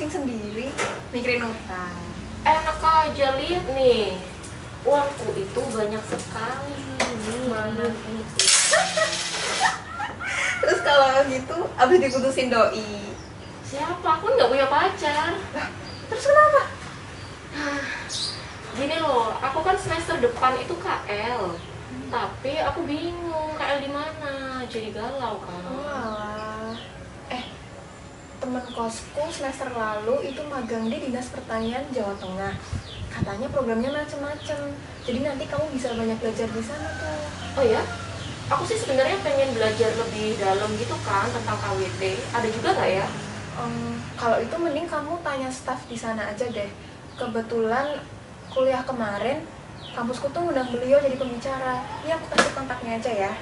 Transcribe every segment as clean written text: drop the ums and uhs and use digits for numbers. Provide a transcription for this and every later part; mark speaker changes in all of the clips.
Speaker 1: pusing sendiri mikirin utang.
Speaker 2: Enak aja, lihat nih. Uangku itu banyak sekali. Mana ini?
Speaker 1: Terus kalau gitu abis diputusin doi,
Speaker 2: Siapa? Aku nggak punya pacar.
Speaker 1: terus kenapa?
Speaker 2: Gini loh, aku kan semester depan itu KL. Tapi aku bingung KL di mana. Jadi galau kan.
Speaker 1: Walah. Temen kosku semester lalu itu magang di Dinas Pertanian Jawa Tengah. Katanya programnya macem-macem. Jadi nanti kamu bisa banyak belajar di sana tuh.
Speaker 2: Oh ya? Aku sih sebenarnya pengen belajar lebih dalam gitu kan tentang KWT. Ada juga nggak ya?
Speaker 1: Kalau itu mending kamu tanya staf di sana aja deh. Kebetulan kuliah kemarin kampusku tuh ngundang beliau jadi pembicara. Ini aku kasih kontaknya aja ya.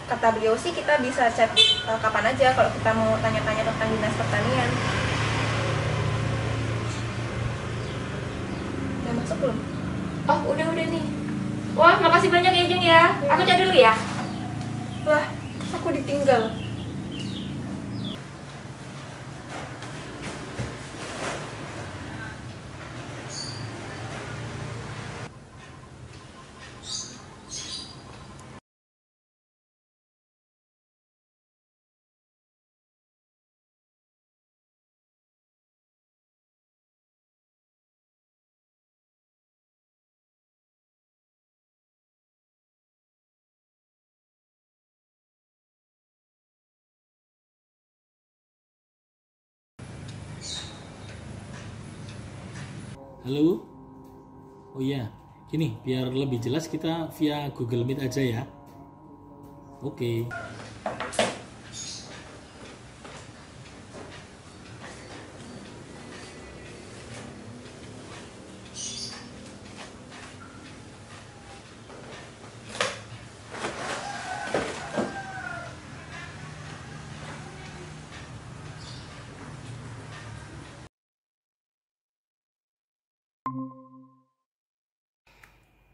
Speaker 1: Kata beliau sih kita bisa chat kapan aja kalau kita mau tanya-tanya tentang dinas pertanian. Udah masuk belum?
Speaker 2: Oh, udah nih. Wah, makasih banyak ya Jeng ya. Aku cari dulu ya.
Speaker 1: Lah, aku ditinggal.
Speaker 3: Halo? Oh iya, gini biar lebih jelas kita via Google Meet aja ya. Oke.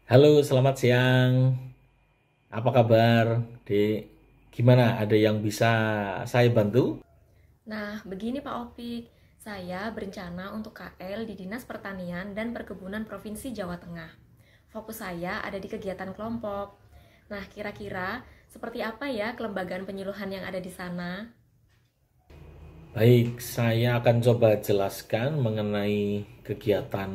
Speaker 3: Halo, selamat siang. Apa kabar, Dek? Gimana? Ada yang bisa saya bantu?
Speaker 2: Nah, begini Pak Opik. Saya berencana untuk KL di Dinas Pertanian dan Perkebunan Provinsi Jawa Tengah. Fokus saya ada di kegiatan kelompok. Nah, kira-kira seperti apa ya kelembagaan penyuluhan yang ada di sana?
Speaker 3: Baik, saya akan coba jelaskan mengenai kegiatan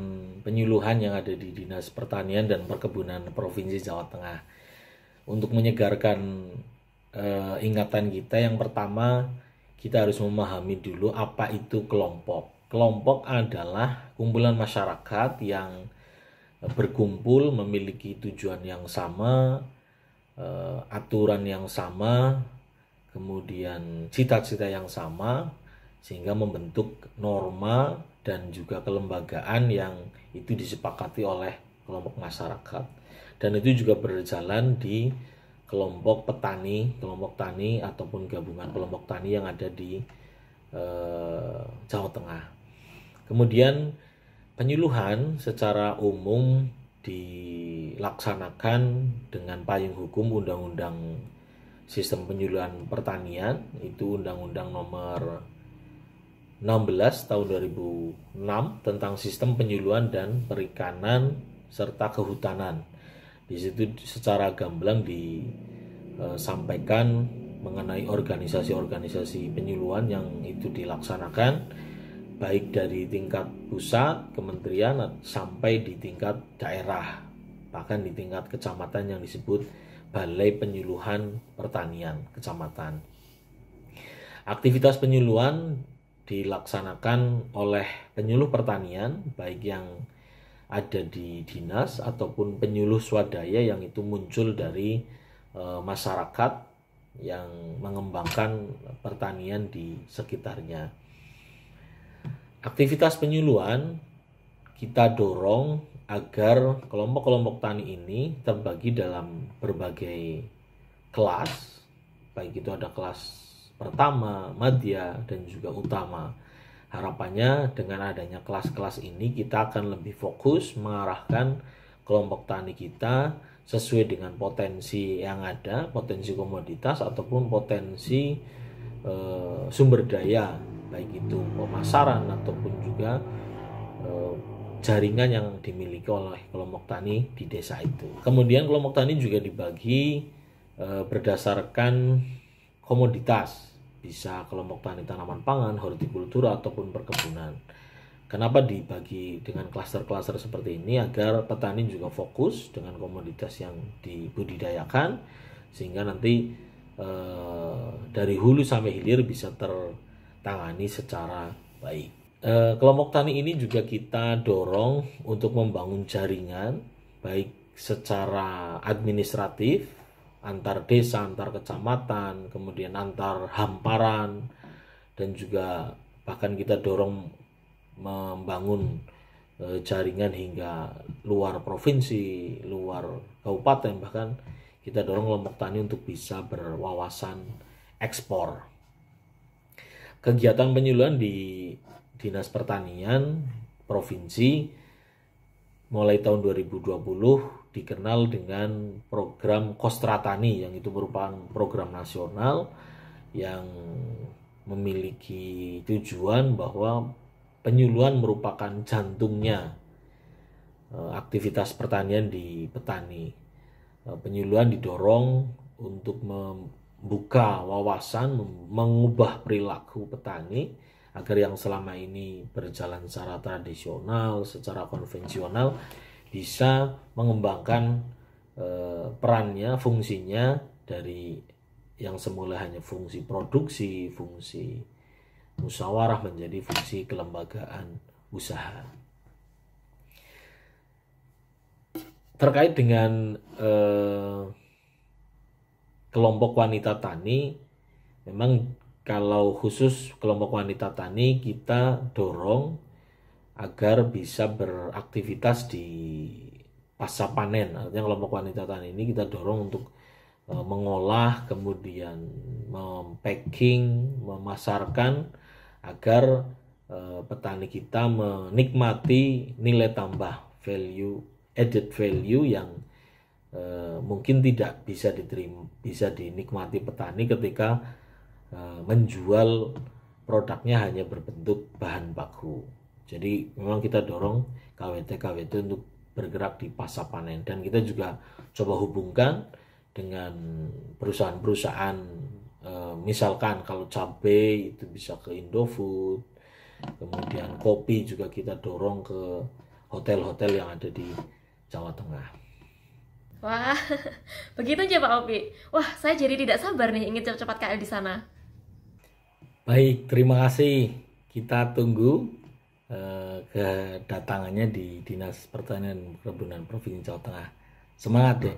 Speaker 3: penyuluhan yang ada di Dinas Pertanian dan Perkebunan Provinsi Jawa Tengah. Untuk menyegarkan ingatan kita, yang pertama kita harus memahami dulu apa itu kelompok. Kelompok adalah kumpulan masyarakat yang berkumpul memiliki tujuan yang sama, aturan yang sama, kemudian cita-cita yang sama, sehingga membentuk norma dan juga kelembagaan yang itu disepakati oleh kelompok masyarakat. Dan itu juga berjalan di kelompok kelompok tani ataupun gabungan kelompok tani yang ada di Jawa Tengah. Kemudian penyuluhan secara umum dilaksanakan dengan payung hukum Undang-Undang Sistem Penyuluhan Pertanian, itu Undang-Undang Nomor 16 tahun 2006 tentang Sistem Penyuluhan dan Perikanan serta Kehutanan. Di situ secara gamblang disampaikan mengenai organisasi-organisasi penyuluhan yang itu dilaksanakan baik dari tingkat pusat, kementerian, sampai di tingkat daerah, bahkan di tingkat kecamatan yang disebut Balai Penyuluhan Pertanian Kecamatan. Aktivitas penyuluhan dilaksanakan oleh penyuluh pertanian, baik yang ada di dinas ataupun penyuluh swadaya yang itu muncul dari masyarakat yang mengembangkan pertanian di sekitarnya. Aktivitas penyuluhan kita dorong agar kelompok-kelompok tani ini terbagi dalam berbagai kelas, baik itu ada kelas pertama, madya, dan juga utama. Harapannya dengan adanya kelas-kelas ini kita akan lebih fokus mengarahkan kelompok tani kita sesuai dengan potensi yang ada, potensi komoditas ataupun potensi sumber daya baik itu pemasaran ataupun juga jaringan yang dimiliki oleh kelompok tani di desa itu. Kemudian kelompok tani juga dibagi berdasarkan komoditas, bisa kelompok tani tanaman pangan, hortikultura ataupun perkebunan. Kenapa dibagi dengan klaster-klaster seperti ini? Agar petani juga fokus dengan komoditas yang dibudidayakan, sehingga nanti dari hulu sampai hilir bisa tertangani secara baik. Kelompok tani ini juga kita dorong untuk membangun jaringan baik secara administratif antar desa, antar kecamatan, kemudian antar hamparan, dan juga bahkan kita dorong membangun jaringan hingga luar provinsi, luar kabupaten, bahkan kita dorong kelompok tani untuk bisa berwawasan ekspor. Kegiatan penyuluhan di Dinas Pertanian Provinsi mulai tahun 2020 dikenal dengan program Kostra Tani, yang itu merupakan program nasional yang memiliki tujuan bahwa penyuluhan merupakan jantungnya aktivitas pertanian di petani. Penyuluhan didorong untuk membuka wawasan, mengubah perilaku petani agar yang selama ini berjalan secara tradisional, secara konvensional, bisa mengembangkan perannya, fungsinya dari yang semula hanya fungsi produksi, fungsi musyawarah menjadi fungsi kelembagaan usaha. Terkait dengan kelompok wanita tani, memang kalau khusus kelompok wanita tani kita dorong agar bisa beraktivitas di pasca panen. Artinya kelompok wanita tani ini kita dorong untuk mengolah, kemudian mempacking, memasarkan agar petani kita menikmati nilai tambah, added value yang mungkin tidak bisa dinikmati petani ketika menjual produknya hanya berbentuk bahan baku. Jadi memang kita dorong KWT untuk bergerak di pasca panen, dan kita juga coba hubungkan dengan perusahaan-perusahaan, misalkan kalau cabai itu bisa ke Indofood, kemudian kopi juga kita dorong ke hotel-hotel yang ada di Jawa Tengah.
Speaker 2: Wah, begitu aja Pak Opi. Wah, saya jadi tidak sabar nih ingin cepat-cepat KL di sana.
Speaker 3: Baik, terima kasih. Kita tunggu kedatangannya di Dinas Pertanian dan Perkebunan Provinsi Jawa Tengah. Semangat, Dek.